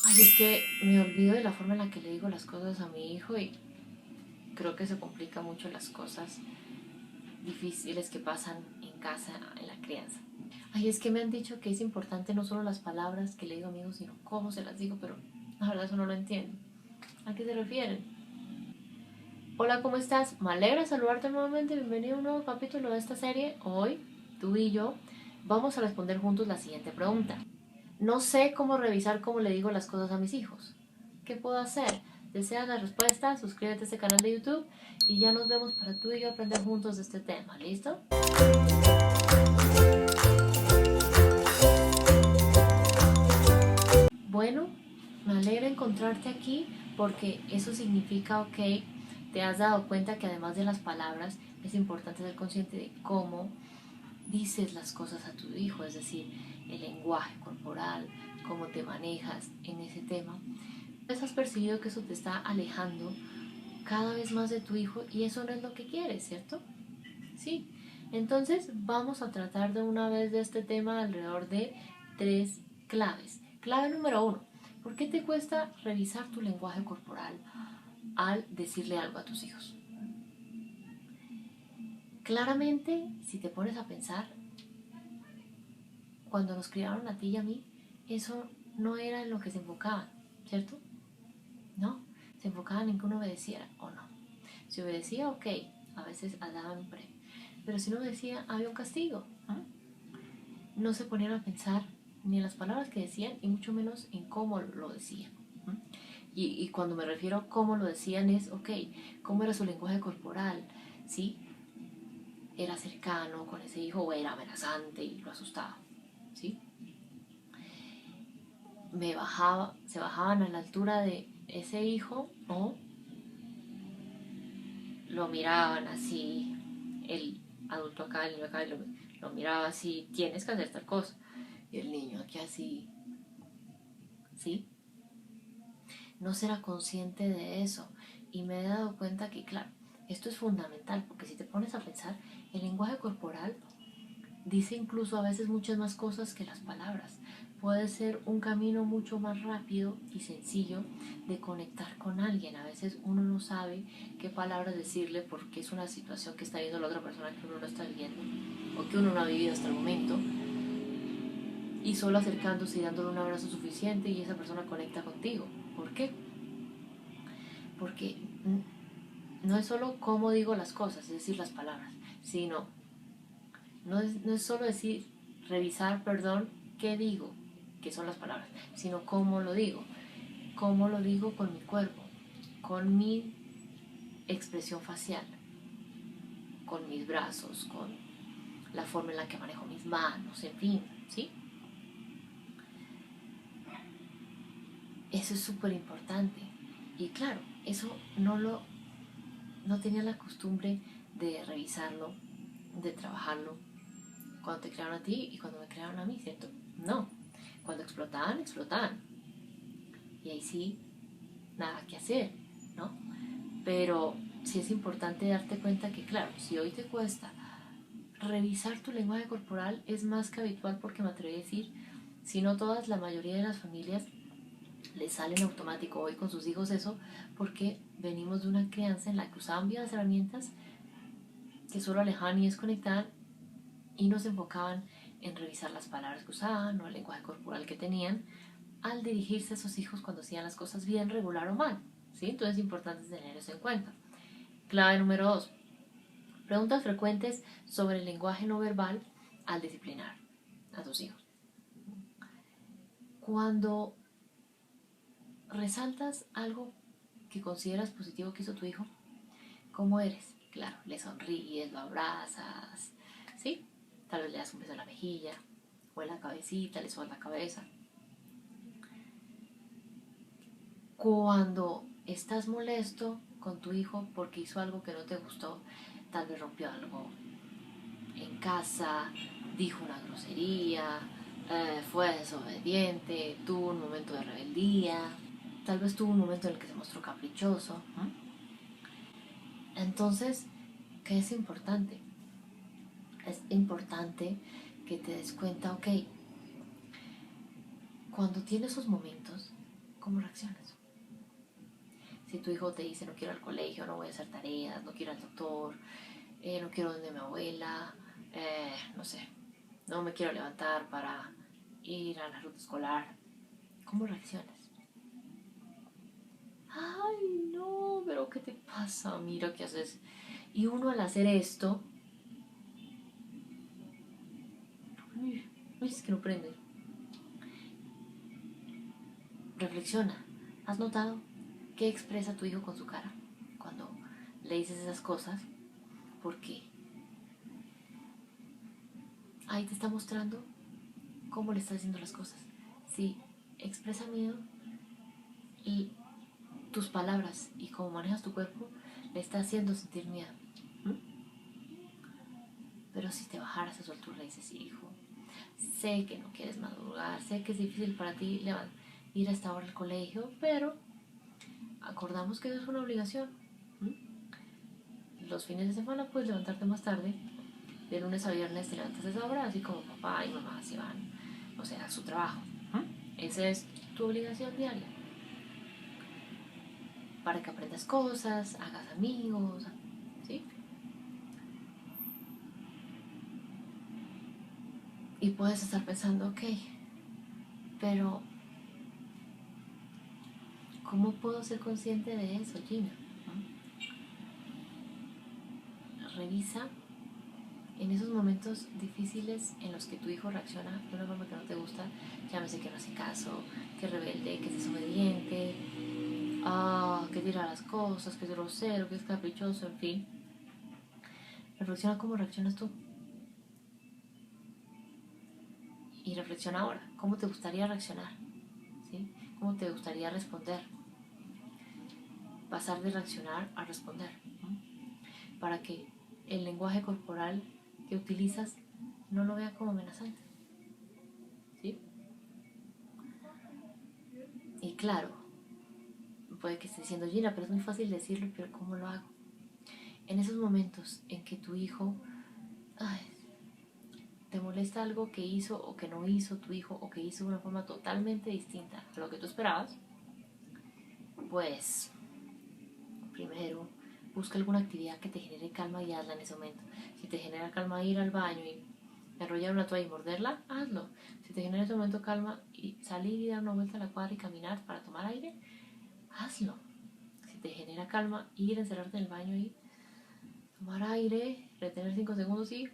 Ay, es que me olvido de la forma en la que le digo las cosas a mi hijo y creo que se complica mucho las cosas difíciles que pasan en casa, en la crianza. Ay, es que me han dicho que es importante no solo las palabras que le digo a mi hijo, sino cómo se las digo, pero la verdad eso no lo entiendo. ¿A qué se refieren? Hola, ¿cómo estás? Me alegra saludarte nuevamente. Bienvenido a un nuevo capítulo de esta serie. Hoy, tú y yo vamos a responder juntos la siguiente pregunta. No sé cómo revisar cómo le digo las cosas a mis hijos. ¿Qué puedo hacer? ¿Deseas la respuesta? Suscríbete a este canal de YouTube y ya nos vemos para tú y yo aprender juntos de este tema. ¿Listo? Bueno, me alegra encontrarte aquí porque eso significa, ok, te has dado cuenta que además de las palabras es importante ser consciente de cómo dices las cosas a tu hijo, es decir, el lenguaje corporal, cómo te manejas en ese tema. Pues has percibido que eso te está alejando cada vez más de tu hijo y eso no es lo que quieres, ¿cierto? Sí. Entonces vamos a tratar de una vez de este tema alrededor de tres claves. Clave número uno, ¿por qué te cuesta revisar tu lenguaje corporal al decirle algo a tus hijos? Claramente, si te pones a pensar, cuando nos criaron a ti y a mí, eso no era en lo que se enfocaban, ¿cierto? No, se enfocaban en que uno obedeciera o no. Si obedecía, ok, a veces daban un premio, pero si no obedecía, había un castigo. No se ponían a pensar ni en las palabras que decían y mucho menos en cómo lo decían. Y cuando me refiero a cómo lo decían es, ok, cómo era su lenguaje corporal, ¿sí? Era cercano con ese hijo o era amenazante y lo asustaba, ¿sí? Se bajaban a la altura de ese hijo o lo miraban así, el adulto acá, el niño acá, lo miraba así, tienes que hacer tal cosa. Y el niño aquí así, ¿sí? No será consciente de eso. Y me he dado cuenta que, claro, esto es fundamental, porque si te pones a pensar, el lenguaje corporal dice incluso a veces muchas más cosas que las palabras. Puede ser un camino mucho más rápido y sencillo de conectar con alguien. A veces uno no sabe qué palabras decirle porque es una situación que está viendo la otra persona que uno no está viviendo o que uno no ha vivido hasta el momento. Y solo acercándose y dándole un abrazo suficiente y esa persona conecta contigo. ¿Por qué? Porque no es solo cómo digo las cosas, es decir, las palabras, sino no es solo decir, revisar, perdón, qué digo, que son las palabras, sino cómo lo digo con mi cuerpo, con mi expresión facial, con mis brazos, con la forma en la que manejo mis manos, en fin, ¿sí? Eso es súper importante. Y claro, eso no tenía la costumbre de revisarlo, de trabajarlo, cuando te crearon a ti y cuando me crearon a mí, ¿cierto? No. Cuando explotaban, explotaban. Y ahí sí, nada que hacer, ¿no? Pero sí es importante darte cuenta que, claro, si hoy te cuesta revisar tu lenguaje corporal, es más que habitual porque me atrevo a decir, si no todas, la mayoría de las familias les salen automático hoy con sus hijos eso, porque venimos de una crianza en la que usaban viejas herramientas que solo alejaban y desconectaban y no se enfocaban en revisar las palabras que usaban o el lenguaje corporal que tenían al dirigirse a sus hijos cuando hacían las cosas bien, regular o mal. ¿Sí? Entonces es importante tener eso en cuenta. Clave número 2. Preguntas frecuentes sobre el lenguaje no verbal al disciplinar a tus hijos. Cuando resaltas algo que consideras positivo que hizo tu hijo, ¿cómo eres? Claro, le sonríes, lo abrazas, ¿sí? Tal vez le das un beso en la mejilla o en la cabecita, le sobas la cabeza. Cuando estás molesto con tu hijo porque hizo algo que no te gustó, tal vez rompió algo en casa, dijo una grosería, fue desobediente, tuvo un momento de rebeldía, tal vez tuvo un momento en el que se mostró caprichoso. Entonces, ¿qué es importante? Es importante que te des cuenta, ok, cuando tiene esos momentos, tu hijo te dice no quiero ir al colegio, no voy a hacer tareas, no quiero ir al doctor, no quiero donde mi abuela, no sé, no me quiero levantar para ir a la ruta escolar. ¿Cómo reaccionas? Ay, no, pero ¿qué te pasa? Mira qué haces. Y uno al hacer esto, es que no prende. Reflexiona. ¿Has notado qué expresa tu hijo con su cara cuando le dices esas cosas? Porque ahí te está mostrando cómo le estás diciendo las cosas. Si expresa miedo y tus palabras y cómo manejas tu cuerpo le está haciendo sentir miedo. Pero si te bajaras a su altura y dices, hijo, sé que no quieres madrugar, sé que es difícil para ti ir a esta hora al colegio, pero acordamos que eso es una obligación. Los fines de semana puedes levantarte más tarde, de lunes a viernes te levantas a esa hora, así como papá y mamá se van, o sea, a su trabajo. Esa es tu obligación diaria. Para que aprendas cosas, hagas amigos, ¿sí? Y puedes estar pensando, ok, pero ¿cómo puedo ser consciente de eso, Gina? Revisa en esos momentos difíciles en los que tu hijo reacciona de una forma que no te gusta, llámese que no hace caso, que es rebelde, que es desobediente, que tira las cosas, que es grosero, que es caprichoso, en fin. Reflexiona cómo reaccionas tú. Y reflexiona ahora, ¿cómo te gustaría reaccionar? ¿Sí? ¿Cómo te gustaría responder? Pasar de reaccionar a responder. Para que el lenguaje corporal que utilizas no lo vea como amenazante. ¿Sí? Y claro, puede que esté diciendo Gina, pero es muy fácil decirlo, pero ¿cómo lo hago? En esos momentos en que tu hijo te molesta algo que hizo o que no hizo tu hijo o que hizo de una forma totalmente distinta a lo que tú esperabas, pues primero busca alguna actividad que te genere calma y hazla en ese momento. Si te genera calma ir al baño y enrollar una toalla y morderla, hazlo. Si te genera en ese momento calma y salir y dar una vuelta a la cuadra y caminar para tomar aire, hazlo. Si te genera calma ir a encerrarte en el baño y tomar aire, retener 5 segundos y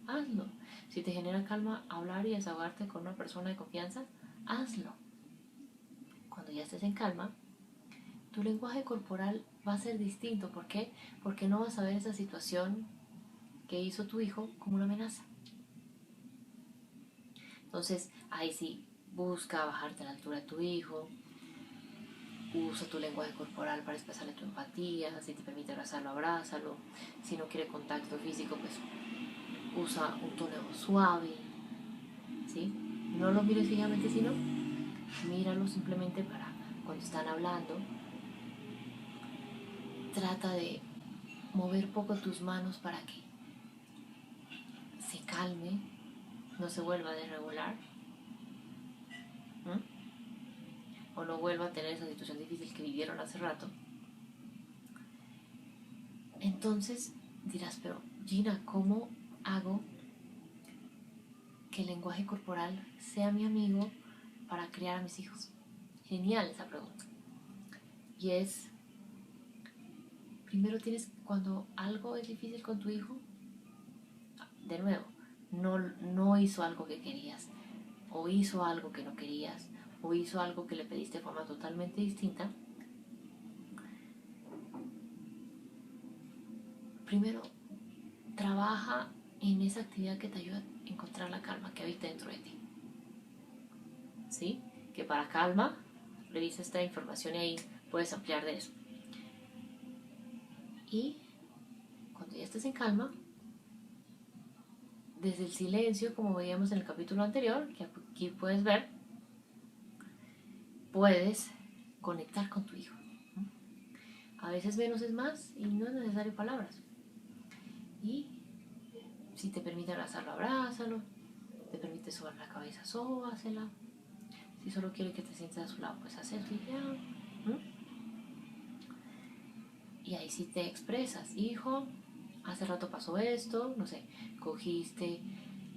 hazlo. Si te genera calma hablar y desahogarte con una persona de confianza, hazlo. Cuando ya estés en calma, tu lenguaje corporal va a ser distinto. ¿Por qué? Porque no vas a ver esa situación que hizo tu hijo como una amenaza. Entonces, ahí sí, busca bajarte a la altura de tu hijo, usa tu lenguaje corporal para expresarle tu empatía, si te permite abrazarlo, abrázalo, si no quiere contacto físico, pues usa un tono suave, ¿sí? No lo mires fijamente, sino míralo simplemente para cuando están hablando, trata de mover poco tus manos para que se calme, no se vuelva a desregular, o no vuelva a tener esa situación difícil que vivieron hace rato. Entonces dirás, pero Gina, ¿cómo hago que el lenguaje corporal sea mi amigo para criar a mis hijos? Genial esa pregunta. Y es, primero cuando algo es difícil con tu hijo, de nuevo, no hizo algo que querías, o hizo algo que no querías, o hizo algo que le pediste de forma totalmente distinta, primero trabaja en esa actividad que te ayuda a encontrar la calma que habita dentro de ti. ¿Sí? Que para calma, revisa esta información y ahí puedes ampliar de eso. Y cuando ya estés en calma, desde el silencio, como veíamos en el capítulo anterior, que aquí puedes ver, puedes conectar con tu hijo. A veces menos es más y no es necesario palabras. Y si te permite abrazarlo, abrázalo. Te permite sobar la cabeza, sóbasela. Si solo quiere que te sientes a su lado, pues hacerlo y ya. Y ahí sí te expresas, hijo, hace rato pasó esto, no sé, cogiste,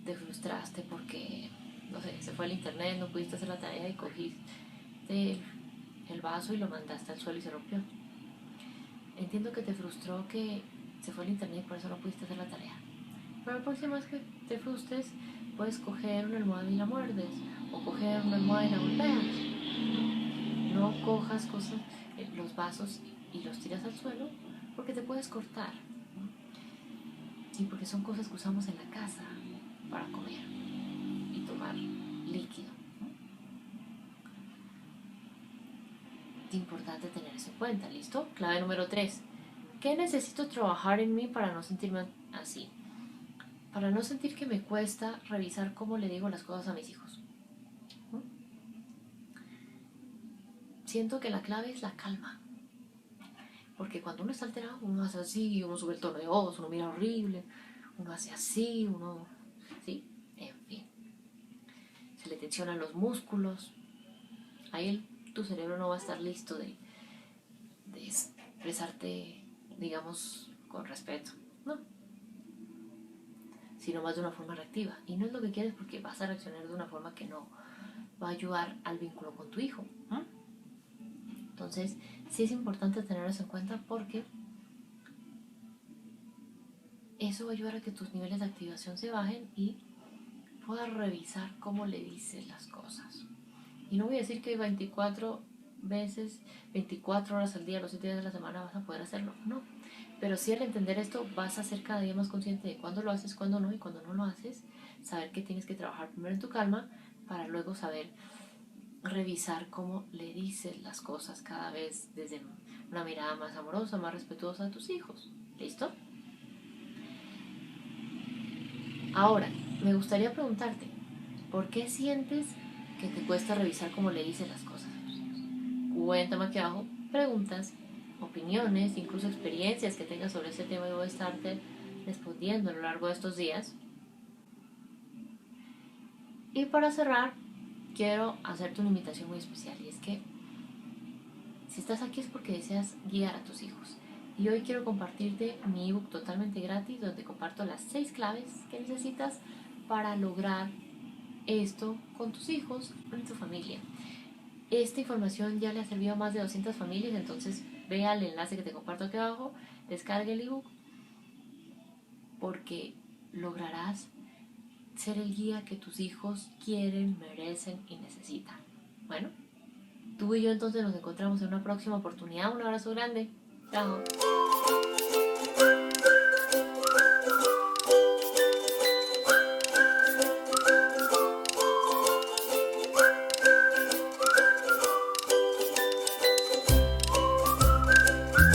te frustraste porque, no sé, se fue el internet, no pudiste hacer la tarea y cogiste el vaso y lo mandaste al suelo y se rompió. Entiendo que te frustró que se fue el internet y por eso no pudiste hacer la tarea. Pero la próxima vez que te frustres, puedes coger una almohada y la muerdes, o coger una almohada y la golpeas. No cojas cosas, los vasos y los tiras al suelo porque te puedes cortar. Y porque son cosas que usamos en la casa para comer y tomar líquido. Es importante tener eso en cuenta, ¿listo? Clave número 3. ¿Qué necesito trabajar en mí para no sentirme así? Para no sentir que me cuesta revisar cómo le digo las cosas a mis hijos. Siento que la clave es la calma. Porque cuando uno está alterado, uno hace así, uno sube el tono de voz, uno mira horrible, uno hace así, uno... ¿Sí? En fin. Se le tensionan los músculos. Ahí tu cerebro no va a estar listo de expresarte, digamos, con respeto. No. Sino más de una forma reactiva. Y no es lo que quieres porque vas a reaccionar de una forma que no va a ayudar al vínculo con tu hijo. Entonces, sí es importante tener eso en cuenta porque eso va a ayudar a que tus niveles de activación se bajen y puedas revisar cómo le dices las cosas. Y no voy a decir que 24 veces, 24 horas al día, los 7 días de la semana vas a poder hacerlo. No. Pero sí al entender esto vas a ser cada día más consciente de cuándo lo haces, cuándo no, y cuando no lo haces, saber que tienes que trabajar primero en tu calma para luego saber revisar cómo le dices las cosas cada vez desde una mirada más amorosa, más respetuosa a tus hijos. ¿Listo? Ahora, me gustaría preguntarte, ¿por qué sientes que te cuesta revisar cómo le dices las cosas a tus hijos? Cuéntame aquí abajo preguntas, opiniones, incluso experiencias que tengas sobre este tema y voy a estarte respondiendo a lo largo de estos días. Y para cerrar, quiero hacerte una invitación muy especial y es que si estás aquí es porque deseas guiar a tus hijos. Y hoy quiero compartirte mi ebook totalmente gratis donde comparto las 6 claves que necesitas para lograr esto con tus hijos, con tu familia. Esta información ya le ha servido a más de 200 familias, entonces ve al enlace que te comparto aquí abajo, descarga el ebook porque lograrás ser el guía que tus hijos quieren, merecen y necesitan. Bueno, tú y yo entonces nos encontramos en una próxima oportunidad. Un abrazo grande. Chao.